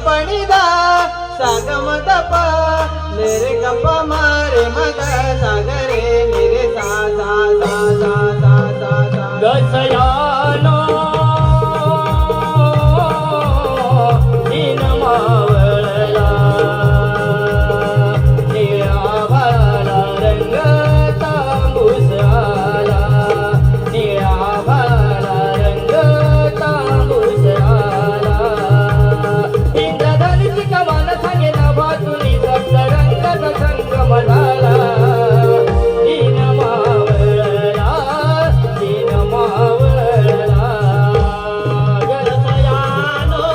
पणिदा सागम दप मेरे गप मारे मग सागरे निरे सा सा सा सा सा सा सा गसयानो दिन मावळला निळा भाला रंग तांबूस आला निळा भाला रंग तांबूस आला इंद्रधनुची कमान सांगे ना बाजूनी सप्तरंगाचा संगम झाला दिन मावळला दिन मावळला गसयानो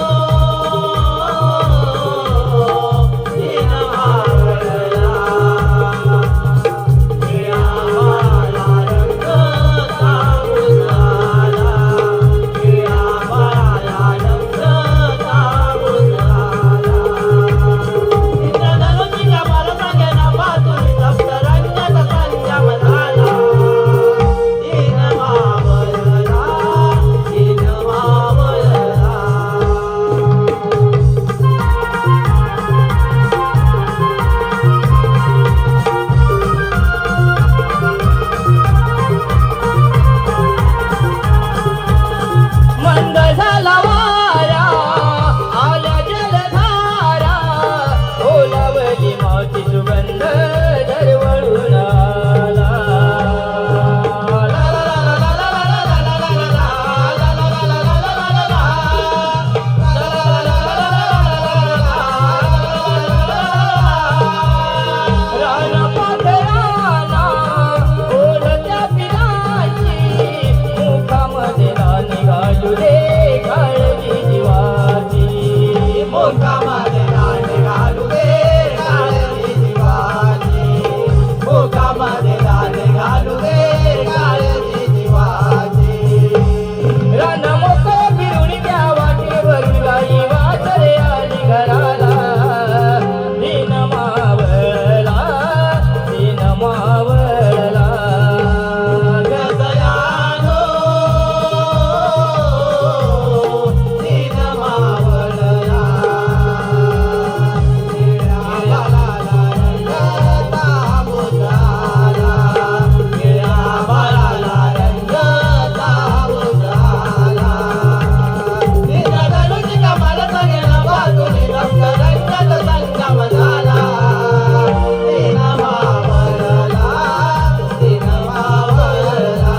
दिन मावळला निळा भाला रंग तांबूस आला निळा भाला रंग तांबूस आला इंद्रधनुची कमान सांगे ना बाजूनी सप्तरंगाचा संगम झाला दिन मावळला दिन मावळला मंद झाला वारा आल्या जलधारा ओलावली माती सुगंध दरवळून आला रानपाखरांना ओढत्या पिलांची मुखामध्ये राणी घालू दे काळजी जीवाची मुखामध्ये राणी घालू दे काळजी जीवाची मुखामध्ये राणी घालू दे काळजी जीवाची रान मोकळं फिरून त्या वाटेवरून गाई वासरे आली घराला दिन मावळला दिन मावळला गसयानो दिन मावळला निळा भाला रंग तांबूस आला निळा भाला रंग तांबूस आला इंद्रधनुची कमान सांगे ना बाजूनी सप्तरंगाचा संगम झाला दिन मावळला दिन मावळला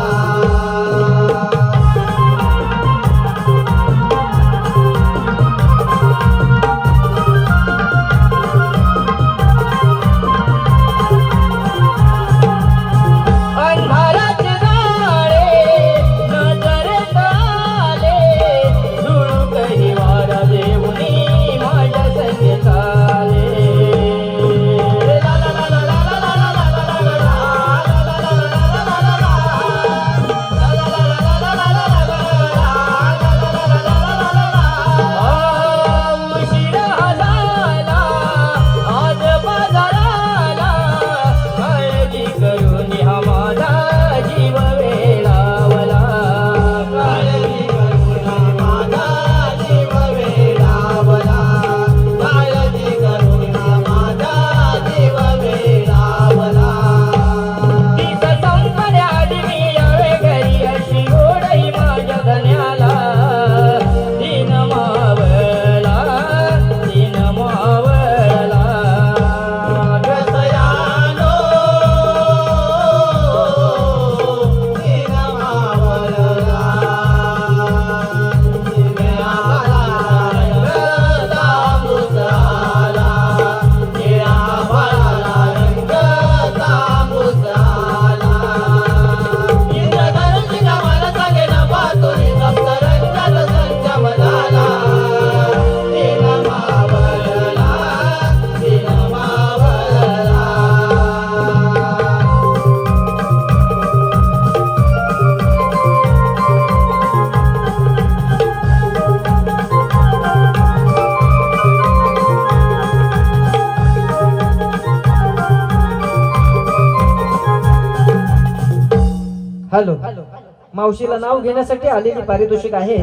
अंधाराचे जाळे नजरेत आले झुळूकही वारा देऊनी माझ्या संगीत आले ला ला ला ला ला ला ला ला ला उशिरा झाला आज बाजाराला काळजी करून हा माझा जीव वेळावला काळजी करून माझा जीव वेडावला काळजी करून माझा जीव वेडावला तीच संपण्याआधी मी यावे घरी अशी ओढही माझ्या धन्याला दिन मावळला दिन मावळला गसयानो दिन मावळला निळा भाला रंग तांबूस आला निळा भाला रंग तांबूस आला इंद्रधनुची कमान सांगे ना बाजूनी सप्तरंगाचा संगम झाला दिन मावळला दिन मावळला हॅलो मावशीला नाव घेण्यासाठी आलेली पारितोषिक आहे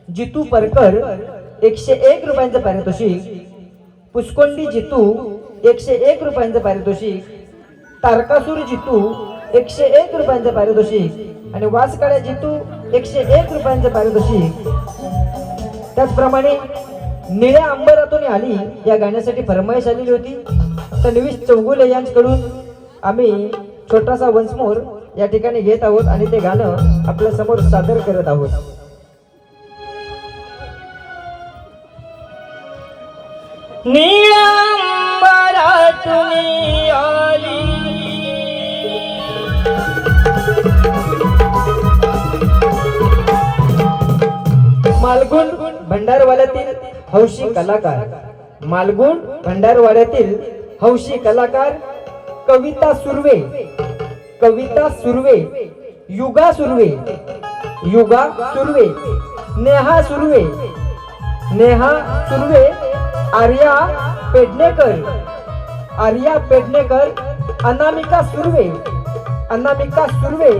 जितू परकर 101 रुपयांचं पारितोषिक, पुष्कोंडी जितू 101 रुपयांचं पारितोषिक, तारकासूर जितू 101 रुपयांचं पारितोषिक आणि वासकाड्या जितू 101 रुपयांचं पारितोषिक. त्याचप्रमाणे निळ्या अंबरातून आली या गाण्यासाठी फरमाईश आलेली होती. तन्वीश चौगुले यांच्याकडून आम्ही छोटासा वंसमोर या ठिकाणी घेत आहोत आणि ते गाणं आपल्या समोर सादर करत आहोत. निळ्या अंबरातून आली मालगुण भंडारवाड्यातील हौशी कलाकार, मालगुण भंडारवाड्यातील हौशी कलाकार कविता सुर्वे, कविता सुर्वे, युगा सुर्वे, युगा सुर्वे, नेहा सुर्वे, नेहा सुर्वे, आर्या पेडणेकर, आर्या पेडणेकर, अनामिका सुर्वे, अनामिका सुर्वे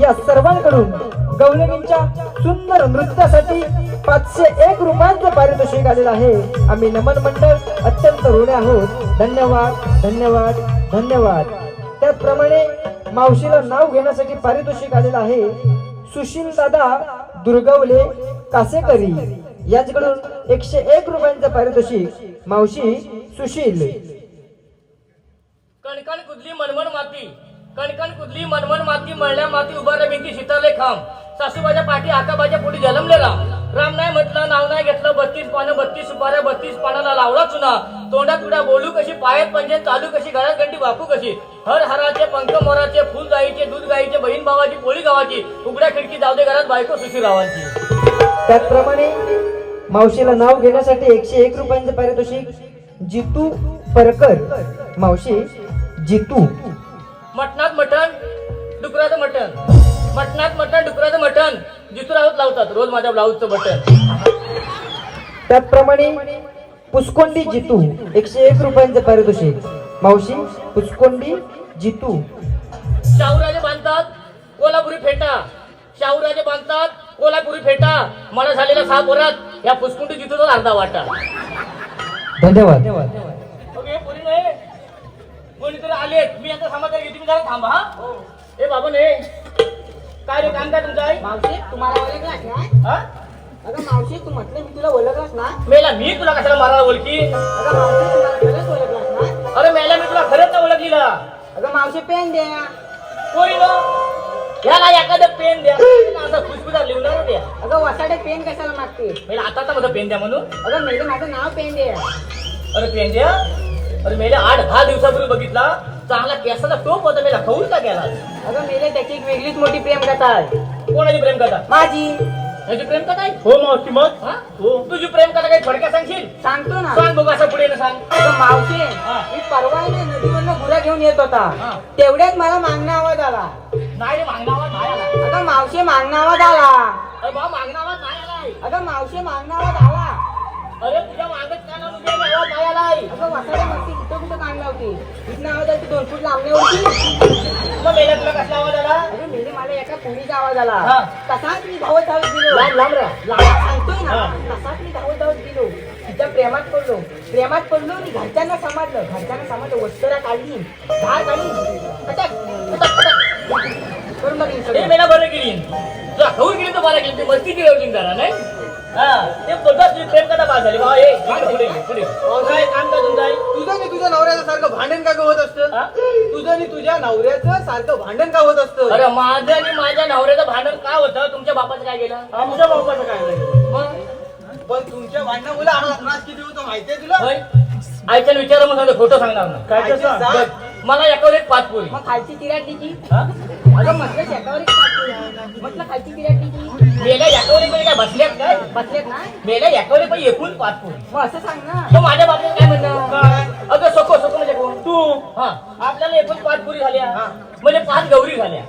या सर्वांकडून गवळणींच्या सुंदर नृत्यासाठी 501 रुपयांचं पारितोषिक आलेलं आहे. आम्ही नमन मंडळ अत्यंत ऋणी आहोत. धन्यवाद, धन्यवाद, धन्यवाद. त्याचप्रमाणे मावशीला नाव घेण्यासाठी पारितोषिक आलेलं आहे. सुशील दादा दुर्गवले कासेकरी यांच्याकडून 101 रुपयांचं पारितोषिक. मावशी सुशील. कणकण कुदली मनमन माती, कणकण कुदली मनमन माती, मळल्या माती उभारल्या भिंती शितरले खांब, सासूबाच्या पाठी आकाबाच्या पोटी जलमले राम नाही म्हटलं नाव नाही घेतलं, 32 पानं 32 सुपाऱ्या 32 पानाला लावला चुना, तोंडात उड्या बोलू कशी, पायात पंजे चालू कशी, घरात घंटी बापू कशी, हर हराचे पंख मोराचे, फुल गाईचे, दूध गाईचे, बहीण भावाची, पोळी गावाची, उघड्या खिडकी जाऊ दे घरात बायको सुशीरावांची. त्याचप्रमाणे मावशीला नाव घेण्यासाठी 101 रुपयांचं पारितोषिक. जितू परकर, मावशी जितू. मटणात मटण डुकराचं मटण, मटणात मटण डुकराचं मटण, जितू राऊत लावतात रोज माझ्या ब्लाऊजचं बटन. त्याचप्रमाणे पुष्कोंडी जितू 101 रुपयांचं पारितोषिक. मावशी पुष्कोंडी जितू. शाहूराजे बांधतात कोल्हापुरी फेटा, शाहूराजे बांधतात कोल्हापुरी फेटा, मला झालेल्या 6 पोरात या पुष्कुंडी जितूचा अर्धा वाटा. धन्यवाद. ओके पुरी नाही कोणीतरी आलेत, मी आता समाचार घेते, मी जरा थांबा. हा ए बाबा ने काय रे काम काय तुमचं आहे? मावशी तुम्हाला ओळखलास ना? हा अगं मावशी तू म्हटलं मी तुला ओळखलास ना? मेला मी तुला कशाला मारायला ओळखी? अगं मावशी तुम्हाला खरंच ओळखलास ना? अरे मेला मी तुला खरंच नाही ओळखलीला. अगं मावशी पेन द्या. कोणी नो याला एखादं पेन द्या, असं खुशखुशाल लिहून द्या. अगं वसाडे पेन कशाला मागते? मेला आता माझं पेन द्या म्हणून. अगं मेले माझं नाव पेन द्या. अरे पेन द्या. अरे मेल्या 8-10 दिवसापूर्वी बघितला चांगला केसाचा टोप होता, मेला खवून का गेला? अगं मेले त्याची एक वेगळीच मोठी प्रेम कथा आहे. कोणाची प्रेम कथा? माझी. याची प्रेम कथा आहे? हो मावशी मग. हा? तुझी प्रेम कथा काही थोडक्यात सांगशील? सांगतो ना. सांग बघ असं पुढे ना सांग. अगं मावशी हा. मी परवा आहे ना नदीवरनं गुरा घेऊन येत होता. हा. तेवढ्यात मला मागणा आवाज आला. नाही रे मागणा आवाज नाही आला. अगं मावशी मागणा आवाज आला. अरे बा मागणा आवाज नाही आलाय. अगं मावशी मागणा आवाज आला. अरे तुझ्या मागत काय ना तुझ्या आवाज नाही आलाय. अगं वसाडे मस्ती कुठं कुठं काढला होती. इथनं आवाज आली 2 फूट लांबण्यावरती. मग मेल्या तुला कसला आवाज आला? अरे मेले मला एका पोरीचा आवाज आला. हा. तसाच मी धावत धावत गेलो. लांब लांब रा. लांब सांगतोय ना. हा. तसाच मी धावत धावत गेलो. तिच्या प्रेमात पडलो. प्रेमात पडलो आणि घरच्यांना समजलं. घरच्यांना समजलं वस्तरा काढली, धार काढली, अटक अटक अटक करून बघितलं हे सगळं. मेला बरं गेली. तुला खाऊन गेली तर बरं गेली. ती मस्ती केली जरा नाही. हा ते बघा तुझी प्रेम कथा पास झाली बा. हे पुढे पुढे काय काम का तुमचं आहे? तुझं आणि तुझ्या नवऱ्याचं सारखं भांडण का होत असतं? हा? तुझं आणि तुझ्या नवऱ्याचं सारखं भांडण का होत असतं? अरे माझं आणि माझ्या नवऱ्याचं भांडण का होतं? तुमच्या बापाचं काय गेलं? आमच्या बापाचं काय नाही. मग पण तुमच्या भांडणामुळे आम्हाला त्रास किती होतो माहितीये तुला? होय आईच्या विचार मग सांगतो खोटं सांगणार ना. काय ते सांग. बघ, मला एकावर एक 5 पोरी. मग खालची तिराडली की? हा? अगं म्हटलं शेतावर एक पाच म्हटलं खालची तिराडली की? मेल्या एकावर एक म्हणजे काय बसल्यात काय? बसलेत ना? मेल्या एकावर एक म्हणजे एकूण 5 पोरी. मग असं सांग ना. मग माझ्या बापाचं काय म्हणणं? अगं सको सको म्हणजे कोण? तू. हा आपल्याला एकूण 5 पोरी झाल्या म्हणजे 5 गौरी झाल्या.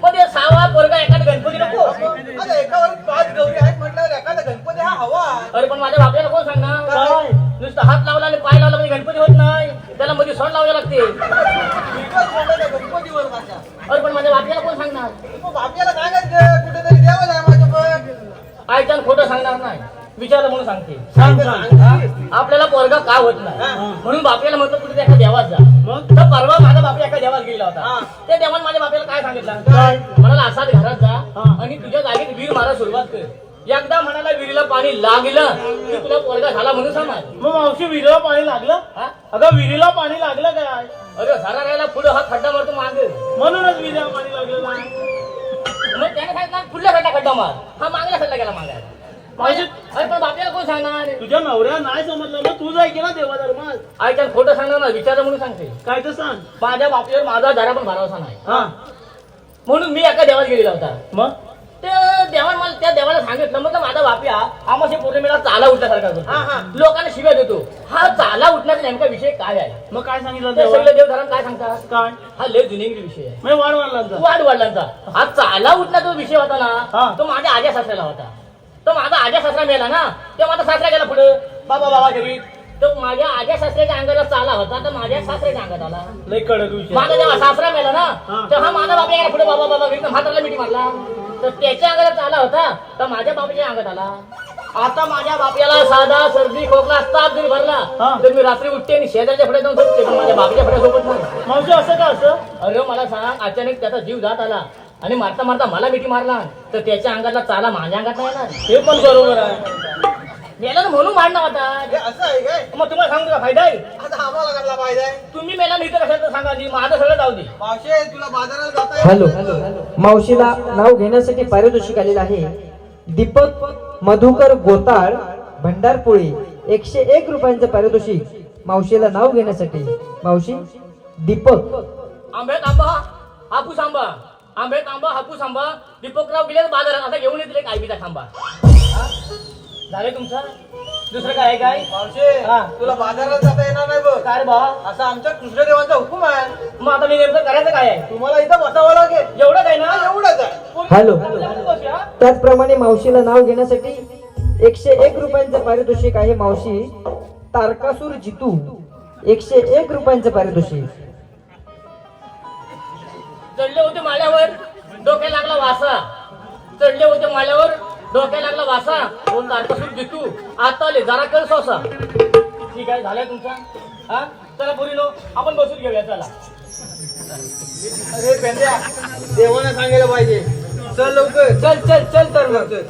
मग ते 6वा पोरगा एखादा गणपती नको? अरे एकावर 5 गौरी आहेत म्हटल्यावर एखादा गणपती हा हवा. अरे पण माझ्या बापाला कोण सांगणार? नुसतं हात लावला आणि पाय लावला म्हणजे गणपती होत नाही. त्याला मध्ये सण लावावे लागते. एकच बोलायचं गणपतीवर माझ्या. अरे पण माझ्या बापाला कोण सांगणार? मग आपल्याला काय कुठेतरी द्यावं लागेल माझं पण. आईच्यानं खोटं सांगणार नाही. विचारलं म्हणून सांगते. सांग सांग. हा? आपल्याला पोरगा का होत नाही हा. म्हणून बापल्याला म्हणतो कुठे एका देवात जा. मग तर परवा माझा बाप एका देवात गेला हा. होता. त्या देवाने माझ्या बापाला काय सांगितलं? काय? म्हणाला असाच घरात जा हा. आणि तुझ्या जागेत विहीर मारा सुरुवात कर. एकदा म्हणाला विहिरीला पाणी लागलं की तुला पोरगा झाला म्हणून समज. मग मावशी विहिरीला पाणी लागलं? हा? अगं विहिरीला पाणी लागलं काय? अरे सारा राहायला पुढं हा खड्डा मारतो मागे. म्हणूनच विहिरीला पाणी लागलं नाही. मग त्याने सांगितलं पुढल्या साईडला खड्डा मार. हा मागल्या साईडला गेला मागायला. मावशी अरे पण बापल्याला कोण सांगणार? तुझ्या नवऱ्या नाही समजलं मग तू जाय की ना देवा धर्मात. ऐका खोटं सांगणार ना विचार म्हणून सांगते. काय तर सांग. माझ्या बापल्यावर माझा जरा पण भरोसा नाही हा म्हणून मी एका देवात गेलेला होता. मग ते देवाने मला त्या देवाला सांगितलं म्हटलं माझा बाप्या आमाशे पौर्णिमेला चाला उठल्यासारखा हा, हा. करतो. लोकांना शिव्या देतो. हा चाला उठण्याचा नेमका विषय काय आहे? मग काय सांगितलं ते देवा? सगळे देवधर्म काय सांगतात? काय हा लय जुनेंगरी विषय आहे. मी वाढ वाढला वाढ वडिलांचा. हा चाला उठण्याचा विषय होता हा. ना तो माझ्या आज्या सासऱ्याला होता. तो माझा आज्या सासरा मेला ना ते माझा सासरा गेला पुढे बाबा घरी. तो माझ्या आज्या सासऱ्याच्या अंगाला चाला होता तर माझ्या सासऱ्याच्या अंगात आला. लय कडक विषय. माझा जेव्हा सासरा मेला ना हा. तेव्हा माझा बाप गेला पुढे बाबा घरी म्हातारला मिठी मारला. तर त्याच्या अंगाला चाला होता तर माझ्या बाबाच्या अंगात आला. आता माझ्या बापयाला साधा सर्दी खोकला ताप जरी भरला हा. तर मी रात्री उठते आणि शेजारच्या पुढे जाऊन झोपते पण माझ्या बाबाच्या पुढे झोपत नाही. मावशी असं का असं? अरे मला सांग अचानक त्याचा जीव जात आला आणि मारता मारता मला मिठी मारला तर त्याच्या अंगातला चाला माझ्या अंगात नाही येणार. हे पण बरोबर आहे. मेला ना म्हणून मारणं होता. असं आहे काय? मग तुम्हाला सांगतो का फायदा आहे? आता आम्हाला करायला पाहिजे. तुम्ही मेला नाही तर कशाला सांगा जी माझं सगळं जाऊ दे. मावशे तुला बाजारात जाता येत हॅलो मावशीला नाव घेण्यासाठी पारितोषिक आलेलं आहे. दीपक मधुकर गोताळ भंडारपोळी 101 रुपयांचं पारितोषिक मावशीला नाव घेण्यासाठी. मावशी दीपक आंब्यात आंबा हापूस आंबा आंब्यात आंबा हापूस आंबा दीपकराव गेले बाजारात आता घेऊन येतील एक आयबीचा खांबा. हा? झाले तुमचं दुसरं काय आहे काय? मावशे हा. तुला बाजारात जाता येणार नाही बघ. काय रे भावा असा आमच्या कृष्णदेवांचा हुकूम आहे. मग आता मी नेमकं करायचं काय आहे? तुम्हाला इथं बसावं लागेल. एवढंच आहे ना? एवढंच आहे. हॅलो बस या. त्याचप्रमाणे मावशीला नाव घेण्यासाठी 101 रुपयांचं पारितोषिक आहे. मावशी तारकासूर जितू 101 रुपयांचं पारितोषिक. चढले होते माळ्यावर डोक्याला लागला वासा. चढले होते माळ्यावर डोक्याला लागला वासा. दोन तारकासूर जितू आता आले जरा कर सोसा. ठीक आहे झालंय तुमचा. हा चला पुरीनो आपण बसून घेऊया चला. अरे पेंड्या देवाने सांगायला पाहिजे. चल लवकर. चल चल चल तर मग. चल.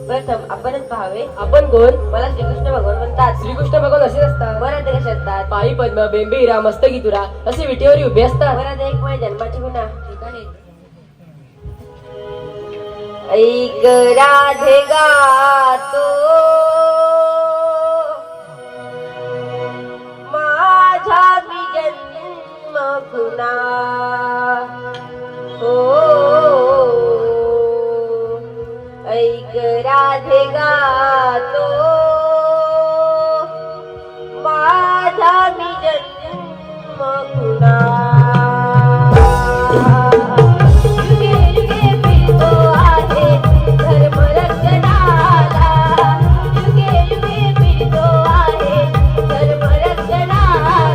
प्रथम आपणच पाहावे. आपण कोण? मला श्रीकृष्ण भगवान म्हणतात. श्रीकृष्ण भगवान असेच असतात. बरं ते कसे असतात? पायी पद्म बेंबे हिरा मस्तकी तुरा असे विटेवर उभे असतात. बरं ते एक माझ्या जन्माची गुन्हा. ऐक राधे गातो माझा मी जन्म गुन्हा. हो ऐक राधे गातो माझा मी जन्म गुन्हा. युगे युगे फिरतो आहे धर्म रक्षणाला. युगे युगे फिरतो आहे धर्म रक्षणाला.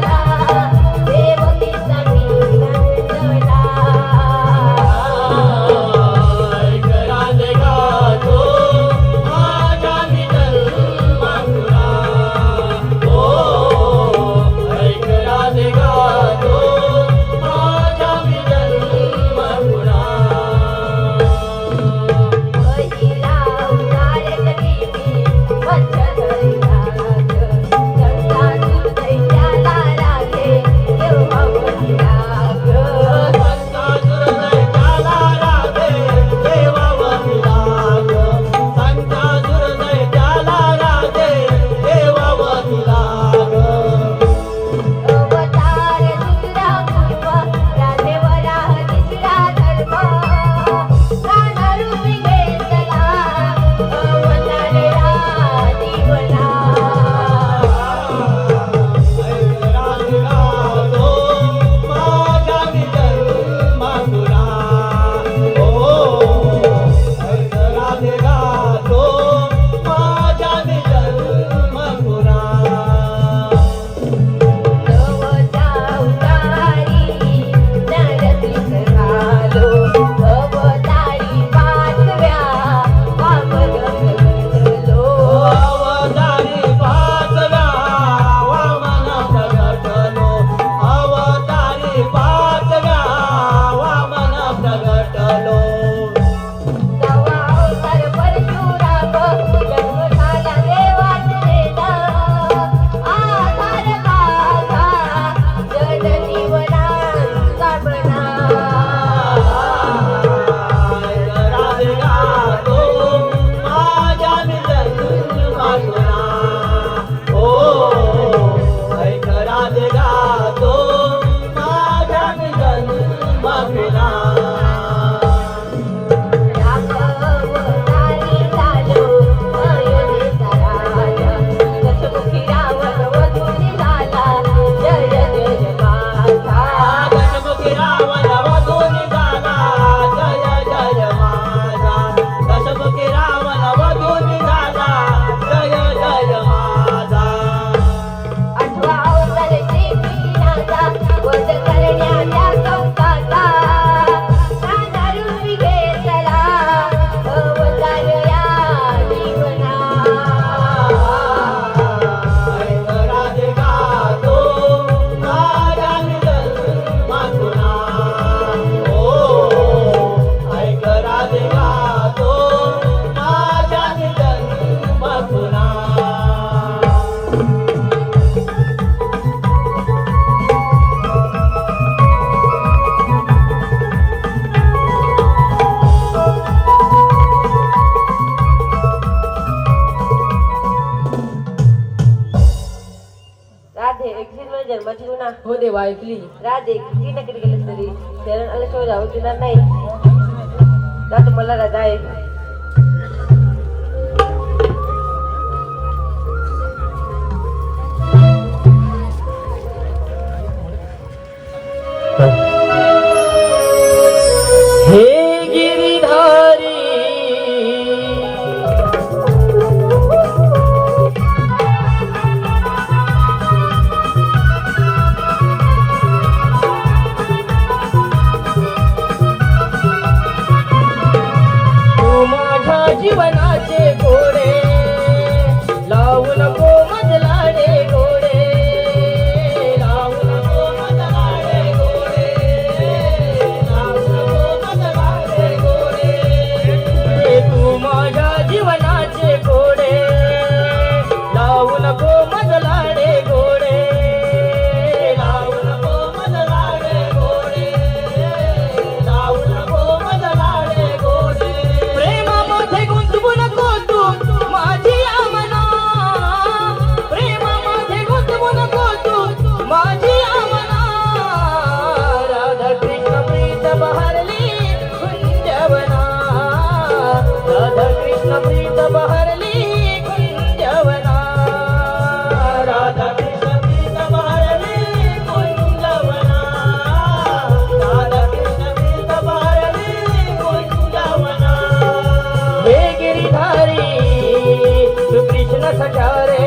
ना हो देवा ऐकली. राधे किती नकरी केलं तरी शरण आल्याशिवाय जाऊ देणार नाही. जातो मला राजा आहे. हे गिरिधारी तू माझ्या जीवनाचे घोडे लावू नको मजला रे घोडे लावू नको मजला रे घोडे लावू नको मजला रे घोडे तू माझ्या जीवनाचे घोडे लावू नको मजला रे घोडे लावू नको मजला रे घोडे लावू नको मजला रे घोडे प्रेमामध्ये गुंतवू नको तू माझी आमना प्रेमामध्ये गुंतवू नको तू माझी आमना राधा कृष्ण प्रीत बहरली कुंजवना राधा कृष्ण प्रीत बहरली कुंजवना राधा कृष्ण प्रीत बहरली कुंजवना राधा कृष्ण प्रीत बहरली कुंजवना हे गिरिधारी तू कृष्ण सखा रे